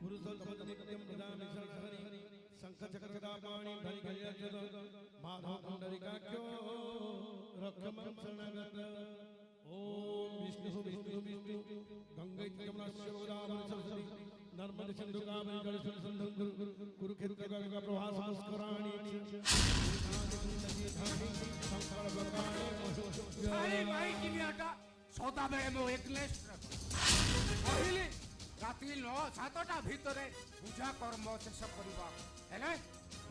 पुरुषोत्तम नित्यं प्रदामि शरणहरि शंख चक्र गदा पाणि धरि गजद माधव पुंडरीकाख्यो रक्षमं शरणगत ओम विष्णु विष्णु विष्णु गंगे यमुना गोदावरी सरस्वती नर्मदे सिंधु कावेरी जलेस्मिन् सन्निधिं कुरुक्षेत्र गंगा प्रवाह संस्कराणि अरे भाई किनियाटा सदा बेले मो एकलेश पहिले राति 9-7टा भितरे पूजा कर्म शेष करबा हेले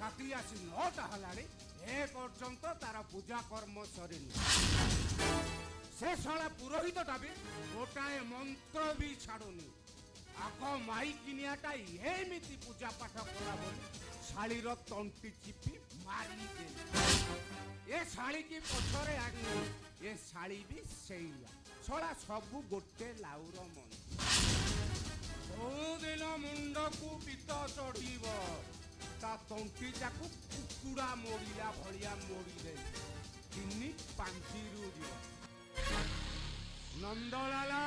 राति आसी 9टा हलाणी ए पर्यंत तार पूजा कर्म सरिनी से साला पुरोहितटा भी गोटाए मंत्र भी छाड़ुनी आख माई किनियाटा एमिति पूजा पाठ कला बोली शाळीर तंटी चिपी मारी दे ए शाळी की पछरे आगे ए शाळी भी सेइया छड़ा सबु गोटे लाउर मन दिन मुंड को पिता चढ़ीब ता तंटी जाकू कुकुड़ा मोड़िला भलिया मोड़ी दे तिनी पांचीरू जीव नंदलाला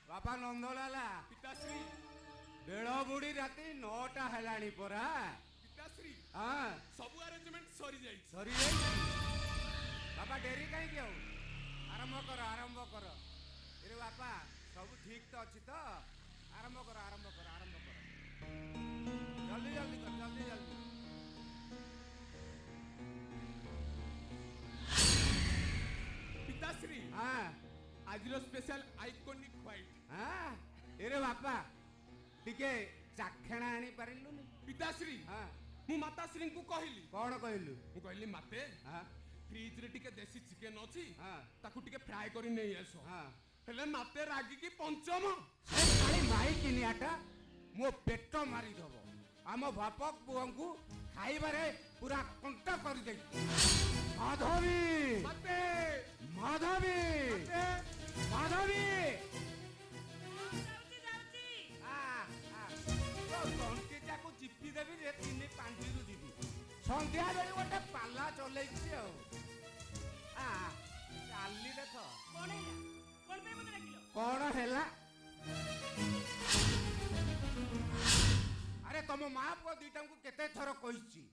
बापा नंदलाला पिताश्री बेल बुड़ी राति 9टा हेलाणी परा पिताश्री हाँ सब अरेंजमेंट सरी जाई सरी बापा डेरी कहीं क्यों आरंभ कर अरे बापा सब ठीक तो अच्छी तो आरंभ कर जल्दी जल्दी कर जल्दी पिताश्री हाँ आज स्पेशल आइकॉनिक व्हाइट हाँ अरे बापा टिके चाखेणा आनी पारिलुनी पिताश्री हाँ मु माताश्री को कहली कौन कहलु मु कहली माते हाँ फ्रिज रे टिके देसी चिकन अछि हाँ ताकू टिके फ्राई करी नै आसो हाँ हेले माते रागी की पंचम खाली माई किनियाटा मो पेट मारी दबो आम बापक पुअंकु खाइबारे पूरा कंटा कर दे माधवी माते माधवी माधवी को चिपी देवी रे 3-5 रु जीवी संध्या बेले गोटे पाला चलैछि आ चाली देख कौन हैला अरे तुम माँ पुआ दुईटा को केते थर कहिछि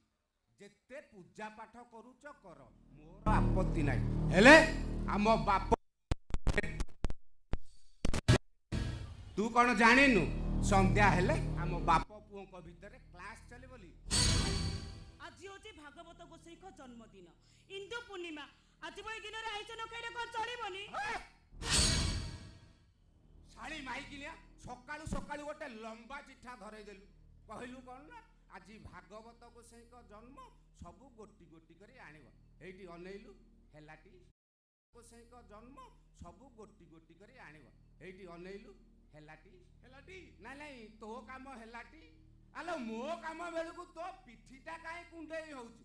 जेते पूजा पाठ करूच कर मोर आपत्ति नाही हेले आम बाप तू कौन जानिनु संध्या हेले आम बाप पुओं को भीतर क्लास चले बोली आज होची भागवत गोसाई को जन्मदिन इंदु पूर्णिमा आज बई दिन रे आइछ न कइले को चलिबनी साड़ी माई किलिया सकाळू सकाळू गोटे लंबा चिठा धरई देलु कहलु कोन ना आज भागवत गोसाई को जन्म सब गोटी गोटी करी आनिबो एठी अनेइलु हेलाटी गोसाई को जन्म सब गोटी गोटी करी आनिबो एठी अनेइलु ହେଲାଟି ହେଲାଟି ନାଇଁ ନାଇଁ ତୋ କାମ ହେଲାଟି ଆଲୋ ମୋ କାମ ବେଳକୁ ତୋ ପିଠିଟା କାହିଁ କୁଣ୍ଡେଇ ହଉଛି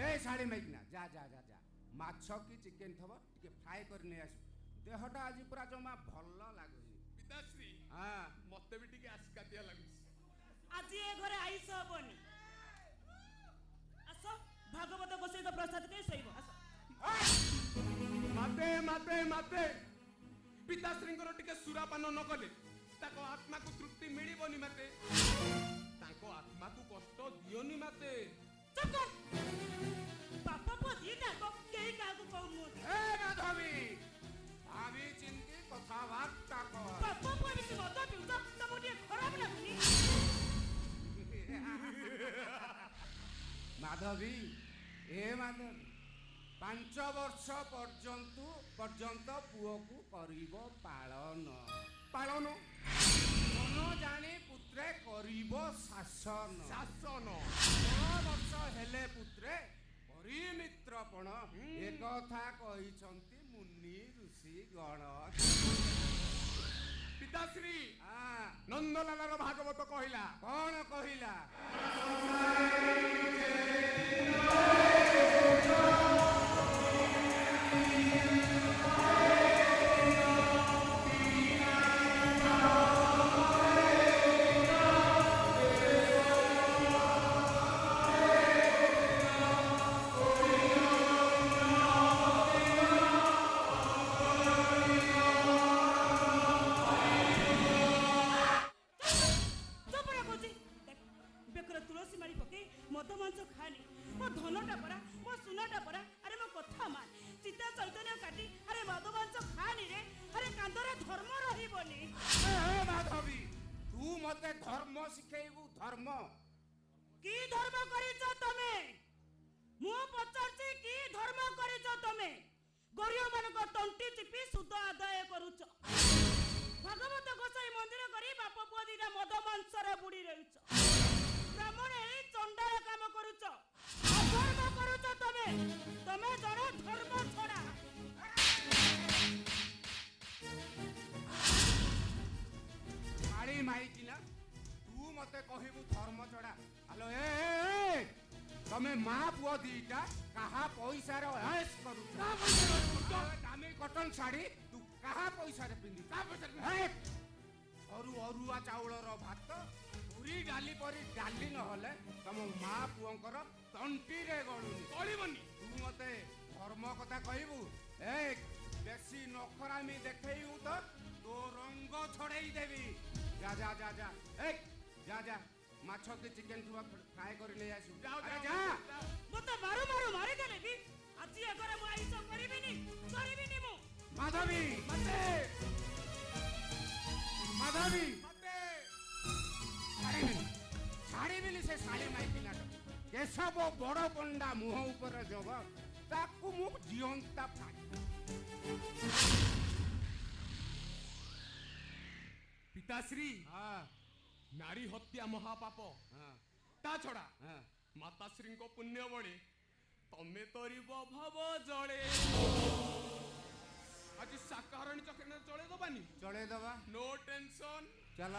ଏ ଶାଢ଼ୀ ମାଇକିନା ଯା ଯା ଯା ଯା ମାଛ କି ଚିକେନ ଥବ ଟିକେ ଫ୍ରାଏ କରି ନେଇ ଆସିବୁ ଦେହଟା ଆଜି ପୁରା ଜମା ଭଲ ଲାଗୁଛି ପିତାଶ୍ରୀ ହଁ ମତେ ବି ଟିକେ ଆସିକାତିଆ ଲାଗୁଛି ଆଜି ଏ ଘରେ ଆଇଁଷ ହବନି ଆସ ଭାଗବତ ଗୋସାଇଙ୍କ ପ୍ରସାଦ ଖାଇ ଶୋଇବ ଆସ ମାତେ ମାତେ ମାତେ ପିତାଶ୍ରୀଙ୍କର ଟିକେ ସୁରାପାନ ନ କଲେ ତାଙ୍କ ଆତ୍ମାକୁ ତୃପ୍ତି ମିଳିବନି ମାତେ ତାଙ୍କ ଆତ୍ମାକୁ କଷ୍ଟ ଦିଅନି ମାତେ ଚୁପ କର ବାପା ପୁଅ ଦିଟାକ କେହି କାହାକୁ କହୁନୁ ଏ ମାଧବୀ ଭାବି ଚିନ୍ତି କଥାବାର୍ତ୍ତା କର ବାପା ପୁଅ ବେଶୀ ମଦ ପିଉଛ ତମକୁ ଟିକେ ଖରାପ ଲାଗୁନି ମାଧବୀ ଏ ମାଧବୀ 5 ବର୍ଷ ପର୍ଯ୍ୟନ୍ତ ପୁଅକୁ କରିବ ପାଳନ ପାଳନ ମନ ଜାଣି ପୁତ୍ରେ କରିବ ଶାସନ ଶାସନ 6 ବର୍ଷ ହେଲେ ପୁତ୍ରେ ପରିମିତ୍ରପଣ ଏକଥା କହିଛନ୍ତି ମୁନି ଋଷି ଗଣ ପିତାଶ୍ରୀ ଆ ନନ୍ଦଲାଲର ଭାଗବତ କହିଲା କଣ କହିଲା ବେକରେ ତୁଳସୀ ମାଳି ପକେଇ ମଦ ମାଂସ ଖାନି ମୋ ଧନଟା ପରା ମୋ ସୁନାଟା ପରା ଆରେ ମୋ କଥା ମାନ ଚିତା ଚୈତନ୍ୟ କାଟି ଆରେ ମଦ ମାଂସ ଖାନି ରେ ଆରେ କାନ୍ଦରେ ଧର୍ମ ରହିବନି ମାଧବୀ ତୁ ମତେ ଧର୍ମ ଶିଖେଇବୁ ଧର୍ମ କି ଧର୍ମ କରିଛ ତମେ ମୁଁ ପଚାରୁଛି କି ଧର୍ମ କରିଛ ତମେ ଗରିବମାନଙ୍କ ତଣ୍ଟି ଚିପି ସୁଧ ଆଦାୟ କରୁଛ ଭାଗବତ ଗୋସାଇ ମନ୍ଦିର କରି ବାପ ପୁଅ ଦିଟା ମଦ ମାଂସରେ ବୁଡି ରହିଛ ବ୍ରାହ୍ମଣ ହେଇ ଚଣ୍ଡାଳ କାମ କରୁଛ ଅଧର୍ମ କରୁଛ ତମେ ଜଣେ ଧର୍ମ ଛଡା ଶାଳି ମାଇକି ନା ତୁ ମତେ କହିବୁ ଧର୍ମ ଚଢା ଆଲୋ ଏ ତମେ ମା ପୁଅ ଦିଟା କାହା ପଇସାର ଏସ୍ କରୁଛ ଦାମୀ କଟନ ଶାଢୀ ତୁ କାହା ପଇସାରେ ପିନ୍ଧି ସରୁ ଅରୁଆ ଚାଉଳର ଭାତ ପୁରୀ ଡାଲି ପରି ଡାଲି ନହେଲେ ତମ ମା ପୁଅଙ୍କର ତଣ୍ଟିରେ ଗଳୁନି ଗଳିବନି ତୁ ମତେ ଧର୍ମ କଥା କହିବୁ ଏ ବେଶୀ ନଖରାମି ଦେଖେଇବୁ ତ ତୋ ରଙ୍ଗ ଛଡେଇ ଦେବି ଯା ଯା ଯା ଯା ଏ ଯା ଯା ମାଛ କି ଚିକେନ ଥିବା ଫ୍ରାଏ କରି ନେଇ ଆସିବୁ ଆରେ ଯା ମତେ ମାରୁ ମାରୁ ମାରିଦେଲେ ବି ଆଜି ଏ ଘରେ ମୁଁ ଆଇଁଷ କରିବିନି ମୁଁ ମାଧବୀ ମାତେ ମାଧବୀ ମାତେ ଛାଡ଼ିବିନି ସେ ଶାଳି ମାଇକିନାଟ କେଶବ ବଡ଼ ପଣ୍ଡା ମୁହଁ ଉପରେ ଜଗ ତାକୁ ମୁଁ ଜିଅନ୍ତା ଫାଡ଼ି ପିତାଶ୍ରୀ ହଁ ନାରୀ ହତ୍ୟା ମହାପାପ ହଁ ତା ଛଡା ହଁ ମାତାଶ୍ରୀଙ୍କ ପୁଣ୍ୟ ବଳେ ତମେ ତରିବ ଭାବ ଜଳେ ଆଜି ଶାକାହାରଣୀ ଚକ୍ରରେ ଚଳେଇ ଦବାନି ଚଳେଇ ଦବା नो टेंशन ଚାଲ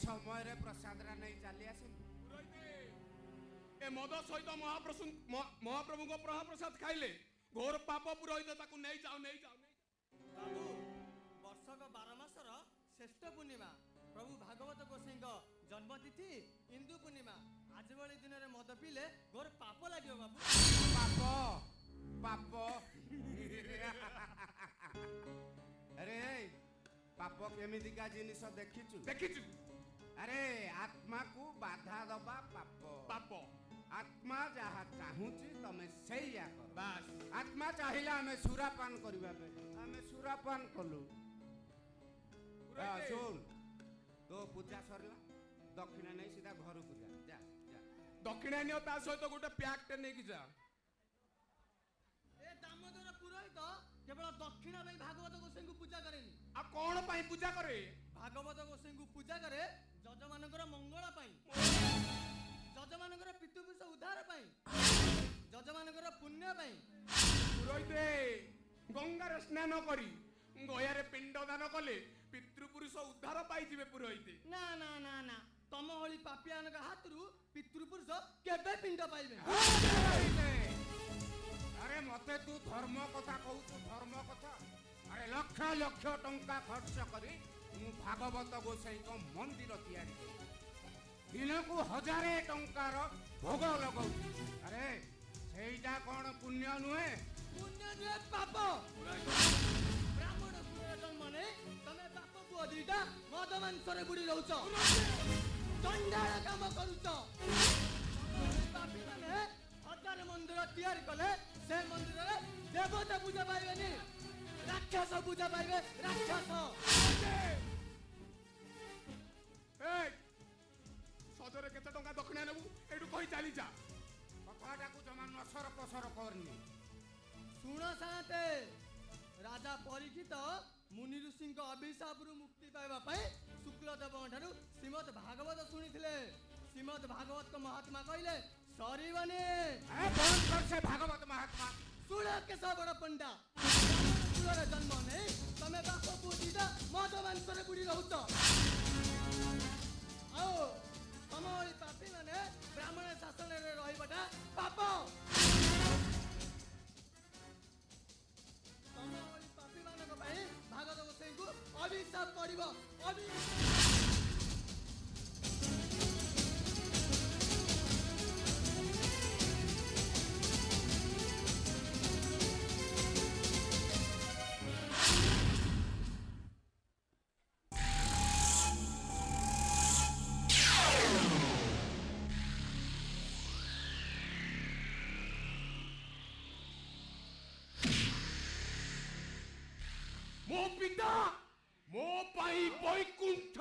ସମୟରେ ପ୍ରସାଦରା ନେଇ ଚାଲି ଆସନ୍ତୁ ए मद सहित महाप्रभु को प्रसाद खाइले घोर पाप पुरोहित ताकू नहीं जाओ बाबू वर्षक 12 मासर श्रेष्ठ पूर्णिमा प्रभु भागवत गोसाई जन्मतिथि हिंदू पूर्णिमा आज भली दिन में मद पीले घोर पाप लगे बाबू। पाप अरे पाप केमितिका जिनिस देखिचु अरे आत्मा को बाधा दबा पाप आत्मा जहाँ चाहूची तमे सैया कर बस आत्मा चाहिला हमें सुरापान करबा हमें सुरापान कलु सुन तो पूजा सरला दक्षिणा नहीं सीधा घर को जा दक्षिणा नियो ता सहित गोटे प्याकटे नहीं कि जा ए दामोदर पुरोहित केवल दक्षिणा भाई भागवत गोसाई को पूजा करेनी आ कौन पाई पूजा करे भागवत गोसाई को पूजा करे जजमानकर मंगल पाई जजमानकर पितृपुरुष उद्धार पाई जजमानकर पुण्य पाई पुरोहित गंगार स्नान करी गयारे पिंड दान कले पितृपुरुष उद्धार पाई जिवे पुरोहित ना ना ना ना तम होली पापियानक हाथरू पितृपुरुष केबे पिंड पाइबे। अरे मते तू धर्म कथा कहू धर्म कथा अरे लक्ष लक्ष टंका खर्च करी मु भागवत गोसाई को मंदिर तैयारी दिन को 1000 टंकार भोग लगौ अरे सेटा कौन पुण्य नुहे पुण्य नुहे पाप ब्राह्मण कुल जन्म ने तमे बाप पुओ दीटा मद मांसरे बुड़ी रहउछ चंडाळ काम करूछ पापी माने 1000 मंदिर तैयारी कले से मंदिर रे देवता पूजा पाइबेनी राक्षस पूजा पाइबे राक्षस सदरे केते टंका दक्षिणा नेबू एडू कहि चाली जा कथाटा को जमा नसर पसर करनी सुण साते राजा परीक्षित मुनि ऋषि अभिशाप मुक्ति पाइबा शुक्लदेव ठारू श्रीमद भागवत शुणी श्रीमद भागवत को महात्मा कहले सरीबनी बंद कर से भागवत महात्मा सुण केश बड़ पंडा जन्म नहीं तमे बाप पूजा मद मांसरे बुड़ी रहउछ आओ तम पापी माने ब्राह्मण शासन रहीबाटा पाप तम पापी मानक भागवत गोसाई को अभिशाप करिबो मो पिता मो पाई बैकुंठ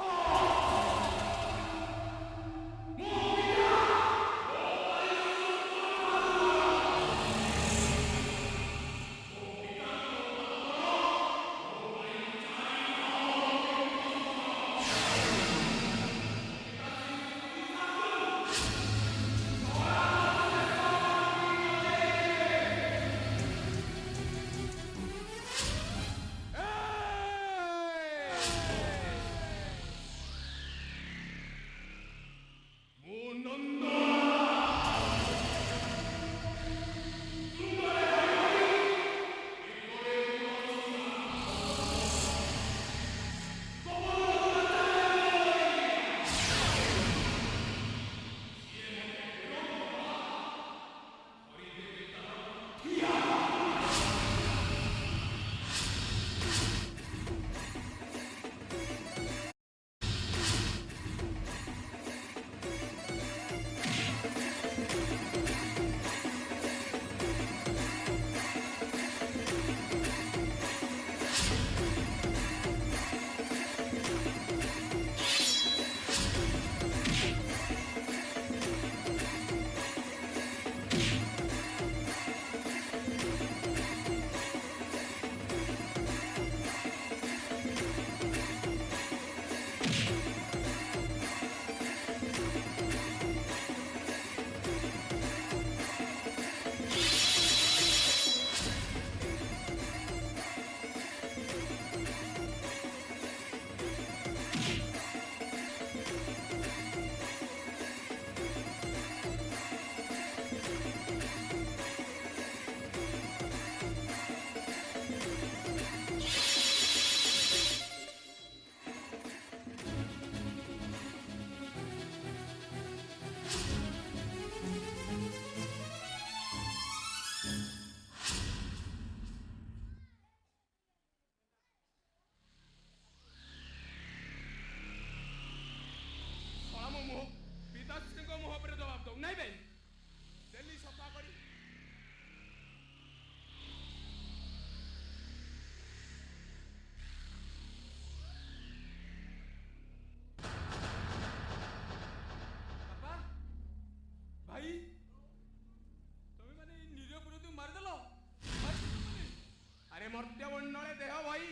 ମର୍ତ୍ତ୍ୟମଣ୍ଡଳେ ଦେହ ଭଇ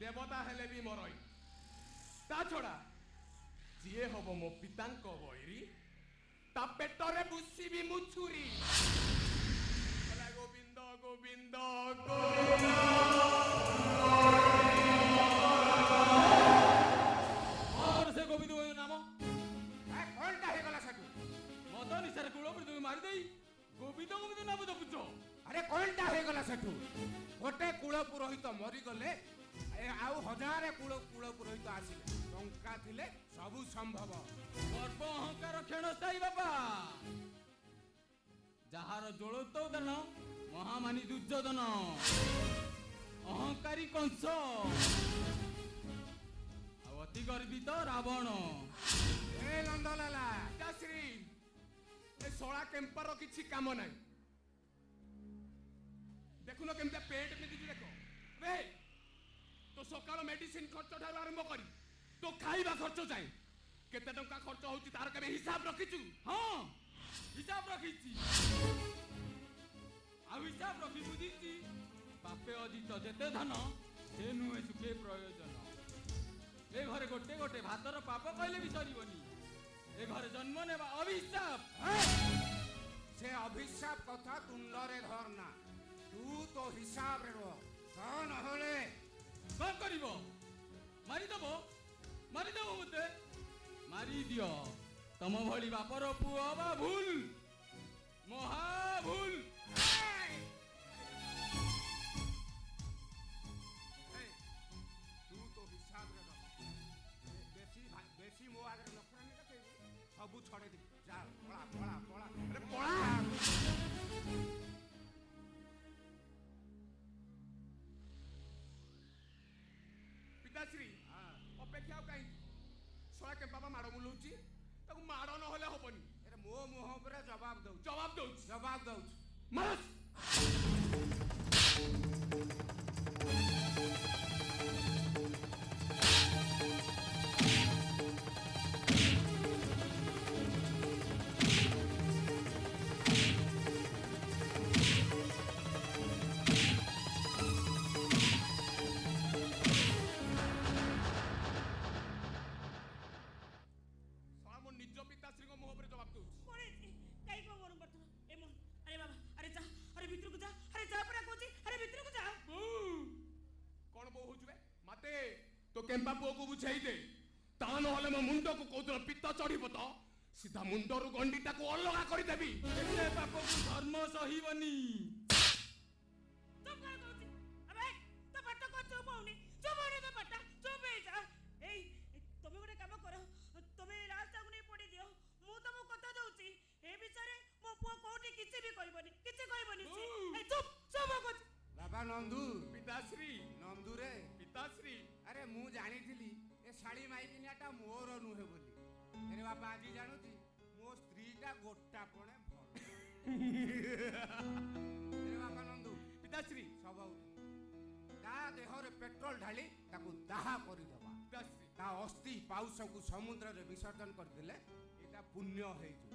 ଦେବତା ହେଲେ ବି ମରଇ। ତା ଛଡ଼ା ଯିଏ ହବ ମୋ ପିତାଙ୍କ ବୈରୀ ତା ପେଟରେ ବୁସିବି ମୁଁ ଛୁରୀ। ଗୋବିନ୍ଦ ଗୋବିନ୍ଦ ସେ ଗୋବିନ୍ଦ ନାମ କଣଟା ହେଇଗଲା ସେଠୁ? ମଦ ନିଶାରେ କୂଳ ତୁମେ ମାରିଦେଇ ଗୋବିନ୍ଦ ଗୋବିନ୍ଦ ନାମ ଜପୁଛ। ଆରେ କଣଟା ହେଇଗଲା ସେଠୁ? ଗୋଟେ କୂଳ ପୁରୋହିତ ମରିଗଲେ ଆଉ ହଜାରେ କୂଳ ପୁରୋହିତ ଆସିଲେ। ଟଙ୍କା ଥିଲେ ସବୁ ସମ୍ଭବ। ଗର୍ବ ଅହଙ୍କାର କ୍ଷଣସ୍ଥାୟୀ ବାପା। ଯାହାର ଜ୍ୱଳନ୍ତ ଉଦାହରଣ ମହାମାନି ଦୁର୍ଯ୍ୟୋଧନ, ଅହଙ୍କାରୀ କଂସ, ଆଉ ଅତି ଗର୍ବିତ ରାବଣ। ଏ ନନ୍ଦଲାଲା, ପିତାଶ୍ରୀ ଏ ଶଳା କେମ୍ପାର କିଛି କାମ ନାହିଁ। ଦେଖୁନ କେମିତିଆ ପେଟ ପିନ୍ଧିଛୁ ଦେଖ। ରେ ତୋ ସକାଳ ମେଡିସିନ ଖର୍ଚ୍ଚ ଠାରୁ ଆରମ୍ଭ କରି ତୋ ଖାଇବା ଖର୍ଚ୍ଚ ଯାଏ କେତେ ଟଙ୍କା ଖର୍ଚ୍ଚ ହଉଛି ତାର କେବେ ହିସାବ ରଖିଛୁ? ହଁ ହିସାବ ରଖିଛି। ଆଉ ହିସାବ ରଖି ବୁଝିଛି ବାପେ ଅଜିତ ଯେତେ ଧନ ସେ ନୁହେଁ ସୁଖେ ପ୍ରୟୋଜନ। ଏ ଘରେ ଗୋଟେ ଗୋଟେ ଭାତର ପାପ କହିଲେ ବି ସରିବନି। ଏ ଘରେ ଜନ୍ମ ନେବା ଅଭିଶାପ। ସେ ଅଭିଶାପ କଥା ତୁଣ୍ଡରେ ଧରନା। ତୁ ତ ହିସାବରେ ରହ, ନହେଲେ କଣ କରିବ? ମାରିଦବ ମାରିଦବ ମତେ ମାରିଦିଅ। ତମ ଭଳି ବାପର ପୁଅ ବା ଭୁଲ, ମହା ଭୁଲ। ତୁ ତ ହିସାବରେ ରହ। ବେଶୀ ମୋ ଆଗରେ ନଖରାନି ଦେଖେଇବୁ, ସବୁ ଛଡେଇ ଦେବି। ଯା ପଳା ପଳା ପଳା। ଆରେ ପଳା। ପିତାଶ୍ରୀ ଅପେକ୍ଷା ଆଉ କାହିଁକି? ଶଳା କେମ୍ପା ମାଡ଼ ବୁଲଉଛି, ତାକୁ ମାଡ଼ ନହେଲେ ହବନି। ଏରେ ମୋ ମୁହଁ ଉପରେ ଜବାବ ଦଉଛି। ଜବାବ ଦଉଛି। ଜବାବ ଦଉଛି। ମାରସ୍। କେମ୍ପା ପୁଅକୁ ବୁଝେଇ ଦେ, ତା ନହେଲେ ମୋ ମୁଣ୍ଡକୁ କୋଉଦିନ ପିତ୍ତ ଚଢିବ ତ ସିଧା ମୁଣ୍ଡରୁ ଗଣ୍ଡିଟାକୁ ଅଲଗା କରିଦେବି। ଏତେ ପାପକୁ ଧର୍ମ ସହିବନି। ବାବା ନନ୍ଦୁ। ପିତାଶ୍ରୀ। ନନ୍ଦୁ ରେ ପିତାଶ୍ରୀ। ଆରେ ମୁଁ ଜାଣିଥିଲି ଏ ଶାଳି ମାଇକିନିଆଟା ମୋର ନୁହେଁ ବୋଲି। ଆରେ ବାପା ଆଜି ଜାଣୁଛି ମୋ ସ୍ତ୍ରୀଟା ଗୋଟା ପଣେ ଭଲ। ବାପା ନନ୍ଦୁ। ପିତାଶ୍ରୀ। ସବୁ ତା ଦେହରେ ପେଟ୍ରୋଲ ଢାଳି ତାକୁ ଦାହା କରିଦେବା। ପିତାଶ୍ରୀ। ତା ଅସ୍ଥି ପାଉସକୁ ସମୁଦ୍ରରେ ବିସର୍ଜନ କରିଦେଲେ ଏଇଟା ପୁଣ୍ୟ ହେଇଯିବ।